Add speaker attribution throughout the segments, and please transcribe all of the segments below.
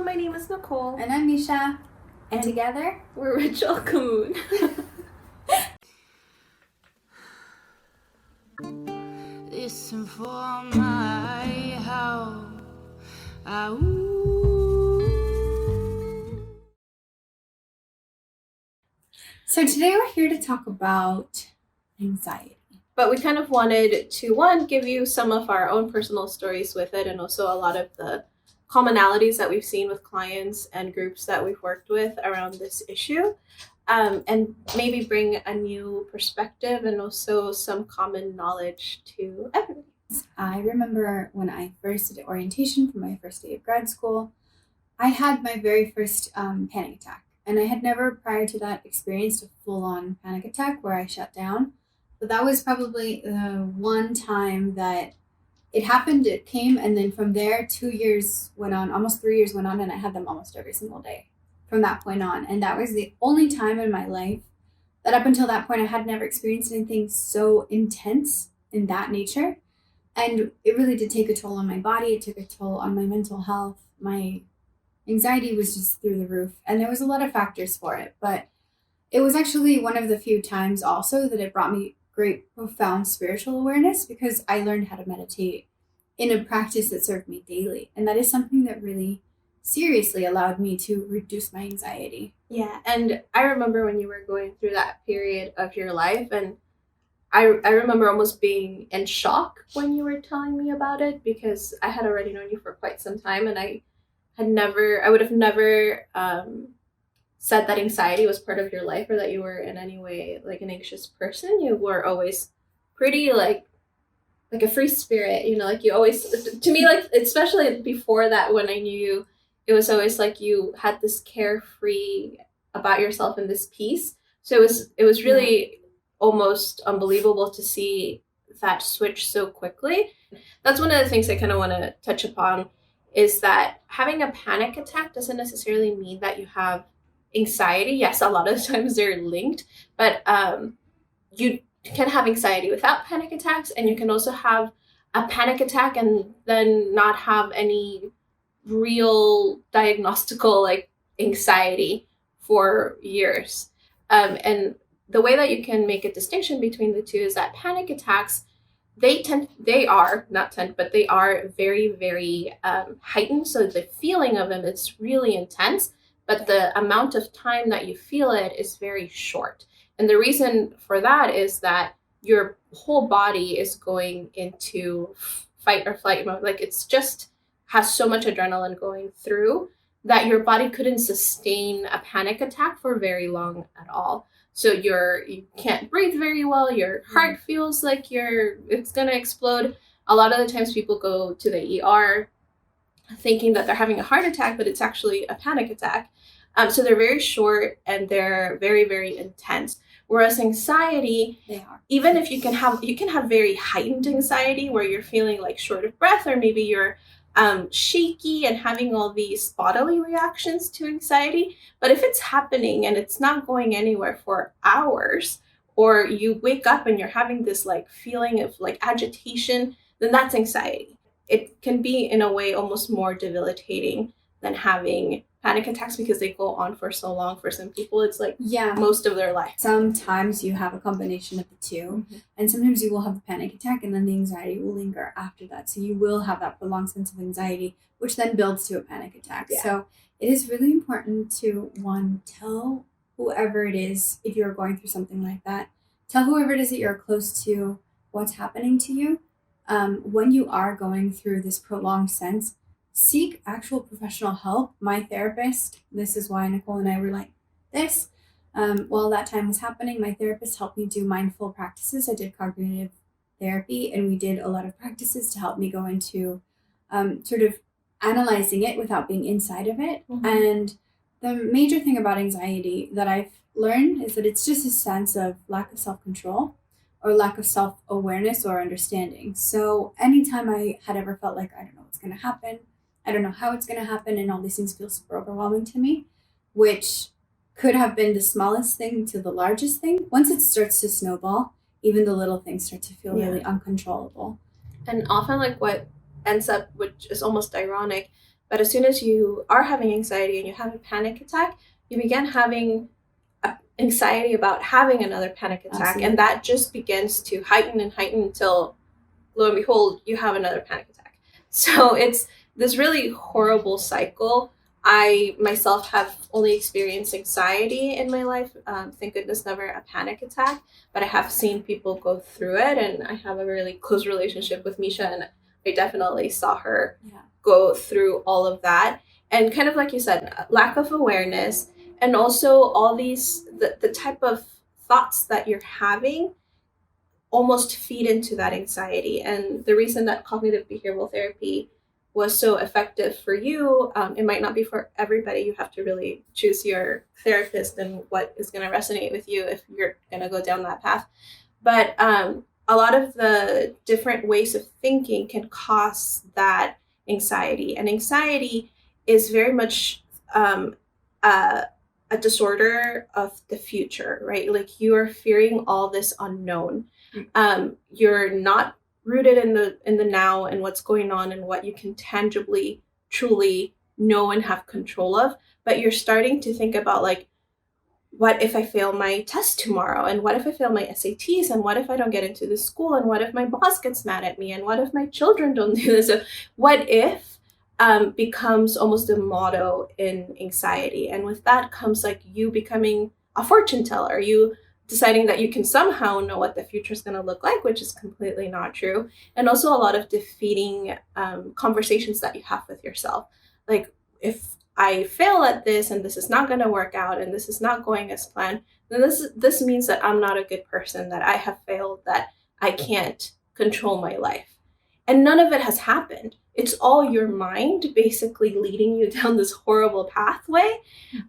Speaker 1: Hello, my name is Nicole.
Speaker 2: And I'm Misha. And together,
Speaker 1: we're Ritual Común.
Speaker 3: Listen for my how.
Speaker 2: So today we're here to talk about anxiety.
Speaker 1: But we kind of wanted to, one, give you some of our own personal stories with it, and also a lot of the commonalities that we've seen with clients and groups that we've worked with around this issue, and maybe bring a new perspective and also some common knowledge to everyone.
Speaker 2: I remember when I first did orientation for my first day of grad school, I had my very first panic attack. And I had never prior to that experienced a full-on panic attack where I shut down. But that was probably the one time that it happened, it came, and then from there 2 years went on, almost 3 years went on, and I had them almost every single day from that point on. And that was the only time in my life that up until that point I had never experienced anything so intense in that nature. And it really did take a toll on my body. It took a toll on my mental health. My anxiety was just through the roof. And there was a lot of factors for it. But it was actually one of the few times also that it brought me great, profound spiritual awareness, because I learned how to meditate in a practice that served me daily. And that is something that really seriously allowed me to reduce my anxiety.
Speaker 1: Yeah, and I remember when you were going through that period of your life, and I remember almost being in shock when you were telling me about it, because I had already known you for quite some time, and I would have never said that anxiety was part of your life, or that you were in any way like an anxious person. You were always pretty like a free spirit, like you always, to me, like especially before that, when I knew you, it was always like you had this carefree about yourself and this peace. So it was really almost unbelievable to see that switch so quickly. That's one of the things I kind of want to touch upon, is that having a panic attack doesn't necessarily mean that you have anxiety. Yes, a lot of times they're linked, but you can have anxiety without panic attacks, and you can also have a panic attack and then not have any real diagnostical like anxiety for years. And the way that you can make a distinction between the two is that panic attacks, they are very, very heightened. So the feeling of them is really intense, but the amount of time that you feel it is very short. And the reason for that is that your whole body is going into fight or flight mode. Like it's just has so much adrenaline going through that your body couldn't sustain a panic attack for very long at all. So you can't breathe very well. Your heart feels like it's gonna explode. A lot of the times people go to the ER thinking that they're having a heart attack, but it's actually a panic attack. So they're very short and they're very, very intense. Whereas anxiety, even if you can have very heightened anxiety where you're feeling like short of breath, or maybe you're shaky and having all these bodily reactions to anxiety. But if it's happening and it's not going anywhere for hours, or you wake up and you're having this like feeling of like agitation, then that's anxiety. It can be in a way almost more debilitating than having panic attacks, because they go on for so long. For some people, it's like most of their life.
Speaker 2: Sometimes you have a combination of the two, and sometimes you will have a panic attack and then the anxiety will linger after that. So you will have that prolonged sense of anxiety, which then builds to a panic attack. Yeah. So it is really important to, one, tell whoever it is, if you're going through something like that, tell whoever it is that you're close to what's happening to you. When you are going through this prolonged sense, seek actual professional help. My therapist, this is why Nicole and I were like this. While that time was happening, my therapist helped me do mindful practices. I did cognitive therapy, and we did a lot of practices to help me go into sort of analyzing it without being inside of it. And the major thing about anxiety that I've learned is that it's just a sense of lack of self-control or lack of self-awareness or understanding. So anytime I had ever felt like, I don't know what's going to happen, I don't know how it's going to happen, and all these things feel super overwhelming to me, which could have been the smallest thing to the largest thing. Once it starts to snowball, even the little things start to feel really uncontrollable.
Speaker 1: And often like what ends up, which is almost ironic, But as soon as you are having anxiety and you have a panic attack, you begin having anxiety about having another panic attack.
Speaker 2: Absolutely.
Speaker 1: And that just begins to heighten and heighten until, lo and behold, you have another panic attack. So it's this really horrible cycle. I myself have only experienced anxiety in my life. Thank goodness, never a panic attack, but I have seen people go through it, and I have a really close relationship with Misha, and I definitely saw her go through all of that. And kind of like you said, lack of awareness, and also all these, the type of thoughts that you're having almost feed into that anxiety. And the reason that cognitive behavioral therapy was so effective for you, it might not be for everybody. You have to really choose your therapist and what is going to resonate with you if you're going to go down that path. But a lot of the different ways of thinking can cause that anxiety. And anxiety is very much a disorder of the future, right? Like you are fearing all this unknown. You're not rooted in the now and what's going on and what you can tangibly, truly know and have control of. But you're starting to think about, like, what if I fail my test tomorrow? And what if I fail my SATs? And what if I don't get into this school? And what if my boss gets mad at me? And what if my children don't do this? So what if becomes almost a motto in anxiety. And with that comes like you becoming a fortune teller, you deciding that you can somehow know what the future is going to look like, which is completely not true. And also a lot of defeating conversations that you have with yourself. Like, if I fail at this and this is not going to work out and this is not going as planned, then this means that I'm not a good person, that I have failed, that I can't control my life. And none of it has happened. It's all your mind basically leading you down this horrible pathway.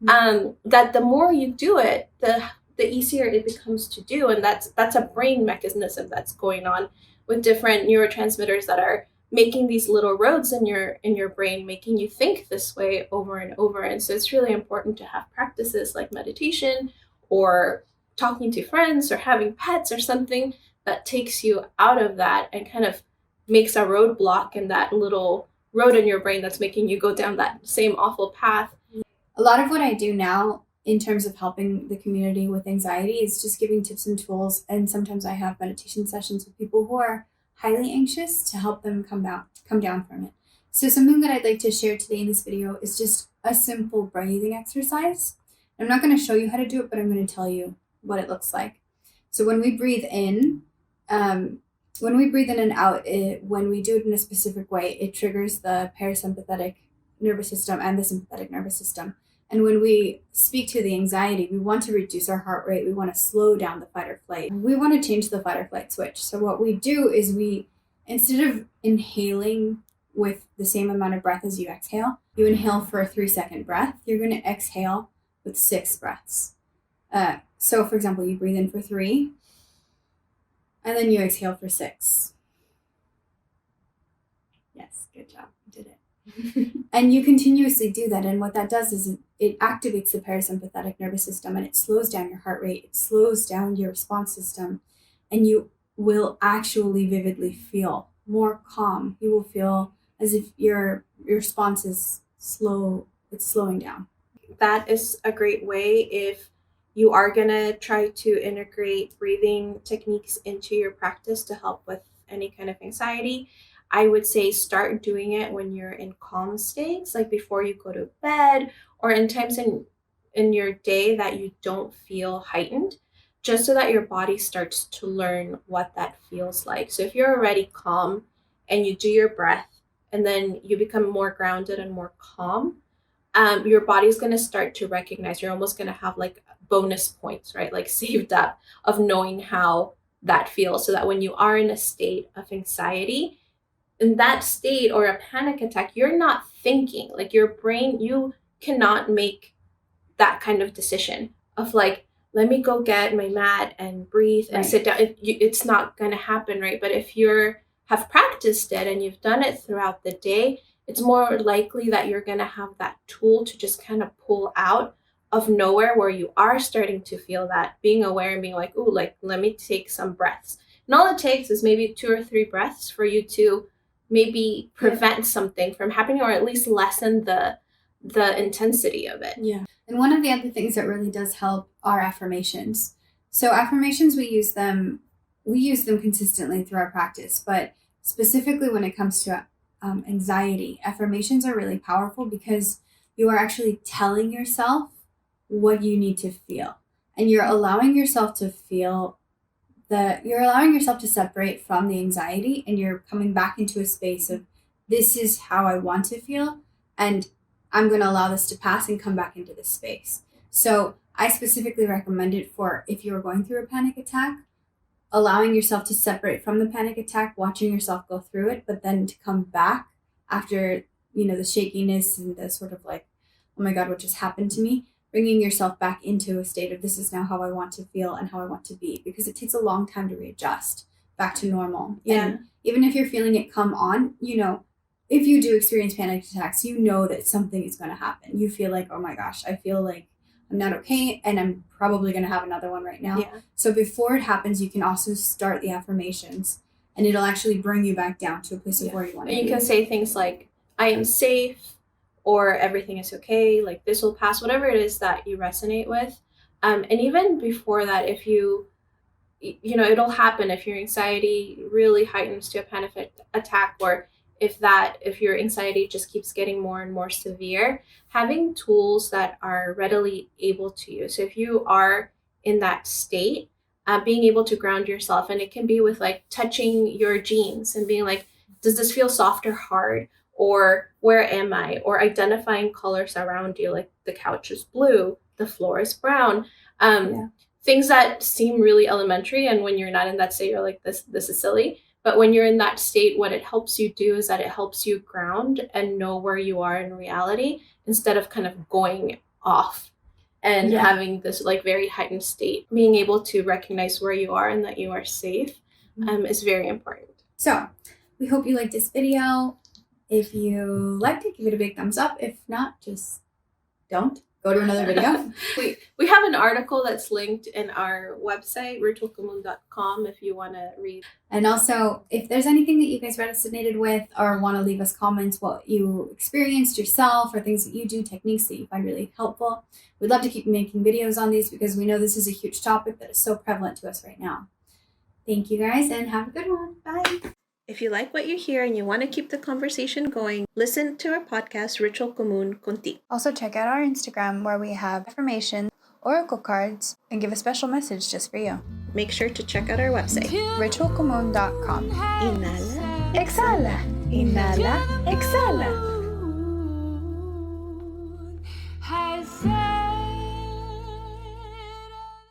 Speaker 1: That the more you do it, the easier it becomes to do. And that's a brain mechanism that's going on with different neurotransmitters that are making these little roads in your brain, making you think this way over and over. And so it's really important to have practices like meditation or talking to friends or having pets or something that takes you out of that and kind of makes a roadblock in that little road in your brain that's making you go down that same awful path.
Speaker 2: A lot of what I do now in terms of helping the community with anxiety is just giving tips and tools. And sometimes I have meditation sessions with people who are highly anxious to help them come down from it. So something that I'd like to share today in this video is just a simple breathing exercise. I'm not going to show you how to do it, but I'm going to tell you what it looks like. So when we breathe in, and out, when we do it in a specific way, it triggers the parasympathetic nervous system and the sympathetic nervous system. And when we speak to the anxiety, we want to reduce our heart rate. We want to slow down the fight or flight. We want to change the fight or flight switch. So what we do is instead of inhaling with the same amount of breath as you exhale, you inhale for a 3-second breath. You're going to exhale with 6 breaths. So for example, you breathe in for 3, and then you exhale for 6. Yes, good job. You did it. And you continuously do that. And what that does is it activates the parasympathetic nervous system and it slows down your heart rate. It slows down your response system. And you will actually vividly feel more calm. You will feel as if your response is slow. It's slowing down.
Speaker 1: That is a great way if you are going to try to integrate breathing techniques into your practice to help with any kind of anxiety. I would say start doing it when you're in calm states, like before you go to bed or in times in your day that you don't feel heightened, just so that your body starts to learn what that feels like. So if you're already calm and you do your breath and then you become more grounded and more calm, your body's going to start to recognize, you're almost going to have like bonus points, right? Like saved up of knowing how that feels, so that when you are in a state of anxiety, in that state or a panic attack, you're not thinking, like your brain, you cannot make that kind of decision of like, let me go get my mat and breathe and sit down. It's not going to happen, right? But if have practiced it and you've done it throughout the day, it's more likely that you're going to have that tool to just kind of pull out of nowhere where you are starting to feel that, being aware and being like, ooh, like, let me take some breaths. And all it takes is maybe 2 or 3 breaths for you to maybe prevent something from happening, or at least lessen the intensity of it.
Speaker 2: Yeah. And one of the other things that really does help are affirmations. So affirmations, we use them consistently through our practice, but specifically when it comes to anxiety, affirmations are really powerful because you are actually telling yourself what you need to feel. And you're allowing yourself to feel you're allowing yourself to separate from the anxiety, and you're coming back into a space of, this is how I want to feel, and I'm going to allow this to pass and come back into this space. So I specifically recommend it for if you're going through a panic attack, allowing yourself to separate from the panic attack, watching yourself go through it, but then to come back after, the shakiness and the sort of like, oh my God, what just happened to me? Bringing yourself back into a state of, this is now how I want to feel and how I want to be, because it takes a long time to readjust back to normal.
Speaker 1: Yeah.
Speaker 2: And even if you're feeling it come on, if you do experience panic attacks, you know that something is going to happen. You feel like, oh my gosh, I feel like I'm not okay, and I'm probably going to have another one right now.
Speaker 1: Yeah.
Speaker 2: So before it happens, you can also start the affirmations, and it'll actually bring you back down to a place of where you want to be.
Speaker 1: You can say things like, I am safe, or everything is okay, like this will pass, whatever it is that you resonate with. And even before that, if it'll happen if your anxiety really heightens to a panic attack, or if your anxiety just keeps getting more and more severe, having tools that are readily able to use. So if you are in that state, being able to ground yourself, and it can be with like touching your jeans and being like, does this feel soft or hard? Or where am I? Or identifying colors around you, like the couch is blue, the floor is brown. Things that seem really elementary, and when you're not in that state, you're like, this is silly. But when you're in that state, what it helps you do is that it helps you ground and know where you are in reality, instead of kind of going off and having this like very heightened state. Being able to recognize where you are and that you are safe is very important.
Speaker 2: So we hope you liked this video. If you liked it, give it a big thumbs up. If not, just don't. Go to another video.
Speaker 1: We have an article that's linked in our website, ritualcomún.com, if you want to read.
Speaker 2: And also, if there's anything that you guys resonated with, or want to leave us comments, what you experienced yourself, or things that you do, techniques that you find really helpful, we'd love to keep making videos on these, because we know this is a huge topic that is so prevalent to us right now. Thank you guys, and have a good one. Bye.
Speaker 1: If you like what you hear and you want to keep the conversation going, listen to our podcast, Ritual Común Contigo.
Speaker 2: Also, check out our Instagram, where we have affirmations, oracle cards, and give a special message just for you.
Speaker 1: Make sure to check out our website,
Speaker 2: ritualcomún.com.
Speaker 1: Inhala,
Speaker 2: Exhala. Inhala, exhala.